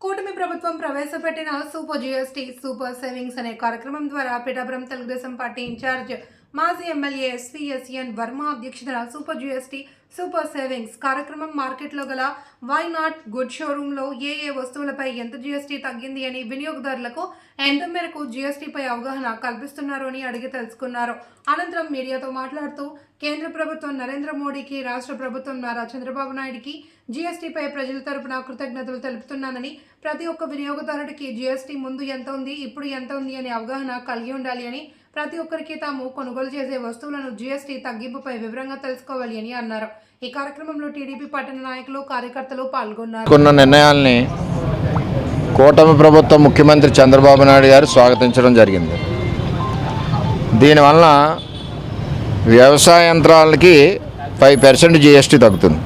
కూటమి ప్రభుత్వం ప్రవేశపెట్టిన సూపర్ జీఎస్టీ సూపర్ సేవింగ్స్ అనే కార్యక్రమం ద్వారా పిఠాపురం తెలుగుదేశం పార్టీ ఇన్ఛార్జ్ మాజీ ఎమ్మెల్యే ఎస్వీఎస్ఎన్ వర్మ అధ్యక్షతన సూపర్ జీఎస్టీ సూపర్ సేవింగ్స్ కార్యక్రమం మార్కెట్లో గల వై నాట్ గుడ్ షోరూంలో ఏ వస్తువులపై ఎంత జీఎస్టీ తగ్గింది అని వినియోగదారులకు ఎంత మేరకు జీఎస్టీపై అవగాహన కల్పిస్తున్నారు అని అడిగి తెలుసుకున్నారు. అనంతరం మీడియాతో మాట్లాడుతూ కేంద్ర ప్రభుత్వం నరేంద్ర మోడీకి, రాష్ట్ర ప్రభుత్వం నారా చంద్రబాబు నాయుడికి జీఎస్టీపై ప్రజల తరపున కృతజ్ఞతలు తెలుపుతున్నానని, ప్రతి ఒక్క వినియోగదారుడికి జీఎస్టీ ముందు ఎంత ఉంది, ఇప్పుడు ఎంత ఉంది అనే అవగాహన కలిగి ఉండాలి అని, ప్రతి ఒక్కరికి తాము కొనుగోలు చేసే వస్తువులను జీఎస్టీ తగ్గింపుపై వివరంగా తెలుసుకోవాలి అని అన్నారు. ఈ కార్యక్రమంలో టీడీపీ పట్టణ నాయకులు, కార్యకర్తలు పాల్గొన్నారు. కొన్ని నిర్ణయాల్ని కూటమి ప్రభుత్వం ముఖ్యమంత్రి చంద్రబాబు నాయుడు గారు స్వాగతించడం జరిగింది. దీనివల్ల వ్యవసాయ యంత్రాలకి 5% జీఎస్టీ తగ్గుతుంది.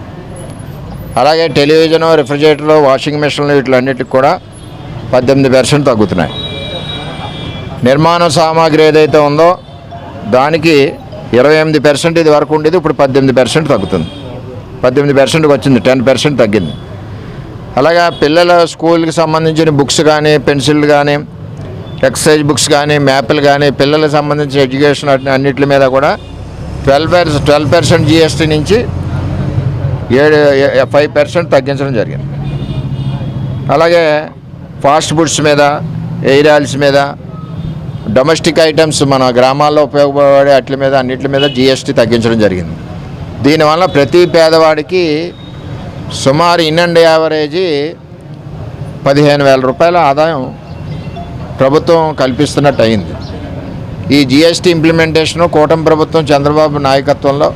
అలాగే టెలివిజను, రిఫ్రిజిరేటర్లు, వాషింగ్ మిషన్లు వీటిలన్నిటికి కూడా 18% తగ్గుతున్నాయి. నిర్మాణ సామాగ్రి ఏదైతే ఉందో దానికి 28% ఇది వరకు ఉండేది, ఇప్పుడు 18% తగ్గుతుంది. 18%కి వచ్చింది, 10% తగ్గింది. అలాగే పిల్లల స్కూల్కి సంబంధించిన బుక్స్ కానీ, పెన్సిల్ కానీ, ఎక్సర్సైజ్ బుక్స్ కానీ, మ్యాప్లు కానీ, పిల్లలకు సంబంధించిన ఎడ్యుకేషన్ అన్నిటి మీద కూడా 12% జీఎస్టీ నుంచి 5% తగ్గించడం జరిగింది. అలాగే ఫాస్ట్ ఫుడ్స్ మీద, ఎయిర్ ఆయిల్స్ మీద, డొమెస్టిక్ ఐటమ్స్ మన గ్రామాల్లో ఉపయోగపడే వాటి మీద అన్నిటి మీద జీఎస్టీ తగ్గించడం జరిగింది. దీనివల్ల ప్రతి పేదవాడికి సుమారు ఇన్ అండ్ యావరేజీ 15,000 రూపాయల ఆదాయం ప్రభుత్వం కల్పిస్తున్నట్టు అయింది. ఈ జీఎస్టీ ఇంప్లిమెంటేషను కూటమి ప్రభుత్వం చంద్రబాబు నాయకత్వంలో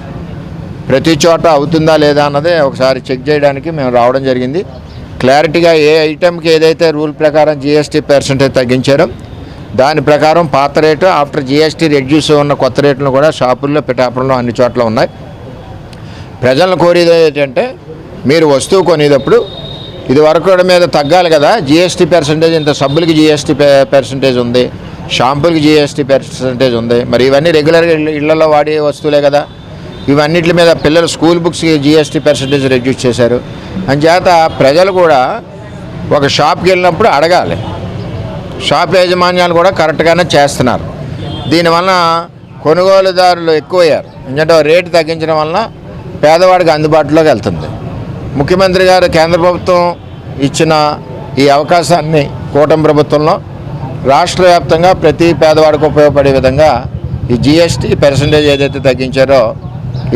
ప్రతి చోట అవుతుందా లేదా అన్నదే ఒకసారి చెక్ చేయడానికి మేము రావడం జరిగింది. క్లారిటీగా ఏ ఐటెంకి ఏదైతే రూల్ ప్రకారం జీఎస్టీ పర్సెంటేజ్ తగ్గించారో దాని ప్రకారం పాత రేటు, ఆఫ్టర్ జీఎస్టీ రెడ్యూస్ ఉన్న కొత్త రేట్లు కూడా షాపుల్లో, పిఠాపురంలో అన్ని చోట్ల ఉన్నాయి. ప్రజలను కోరేది ఏంటంటే, మీరు వస్తువు కొనేటప్పుడు ఇది వరకు మీద తగ్గాలి కదా, జీఎస్టీ పర్సెంటేజ్ ఇంత, సబ్బులకి జీఎస్టీ పర్సెంటేజ్ ఉంది, షాంపూలకి జీఎస్టీ పర్సెంటేజ్ ఉంది, మరి ఇవన్నీ రెగ్యులర్గా ఇళ్లలో వాడే వస్తువులే కదా, ఇవన్నిటి మీద పిల్లల స్కూల్ బుక్స్కి జీఎస్టీ పర్సెంటేజ్ రెడ్యూస్ చేశారు. అంచేత ప్రజలు కూడా ఒక షాప్కి వెళ్ళినప్పుడు అడగాలి. షాప్ యాజమాన్యాలు కూడా కరెక్ట్గానే చేస్తున్నారు. దీనివల్ల కొనుగోలుదారులు ఎక్కువయ్యారు. ఎందుకంటే రేటు తగ్గించడం వలన పేదవాడికి అందుబాటులోకి వెళ్తుంది. ముఖ్యమంత్రి గారు కేంద్ర ప్రభుత్వం ఇచ్చిన ఈ అవకాశాన్ని కూటమి ప్రభుత్వంలో రాష్ట్ర వ్యాప్తంగా ప్రతి పేదవాడికి ఉపయోగపడే విధంగా ఈ జీఎస్టీ పర్సెంటేజ్ ఏదైతే తగ్గించారో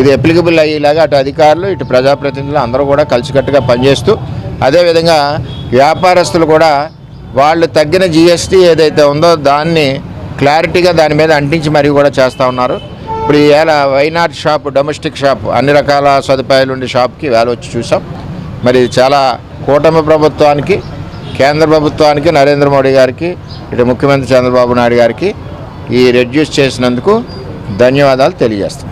ఇది అప్లికబుల్ అయ్యేలాగా అటు అధికారులు, ఇటు ప్రజాప్రతినిధులు అందరూ కూడా కలిసికట్టుగా పనిచేస్తూ, అదేవిధంగా వ్యాపారస్తులు కూడా వాళ్ళు తగ్గిన జీఎస్టీ ఏదైతే ఉందో దాన్ని క్లారిటీగా దాని మీద అంటించి మరీ కూడా చేస్తూ ఉన్నారు. ఇప్పుడు ఈ వేళ వైనాట్ షాప్, డొమెస్టిక్ షాప్, అన్ని రకాల సదుపాయాలు ఉండే షాప్కి వేళ వచ్చి చూసాం. మరి చాలా కూటమి ప్రభుత్వానికి, కేంద్ర ప్రభుత్వానికి, నరేంద్ర మోడీ గారికి, ఇటు ముఖ్యమంత్రి చంద్రబాబు నాయుడు గారికి ఈ రెడ్యూస్ చేసినందుకు ధన్యవాదాలు తెలియజేస్తాం.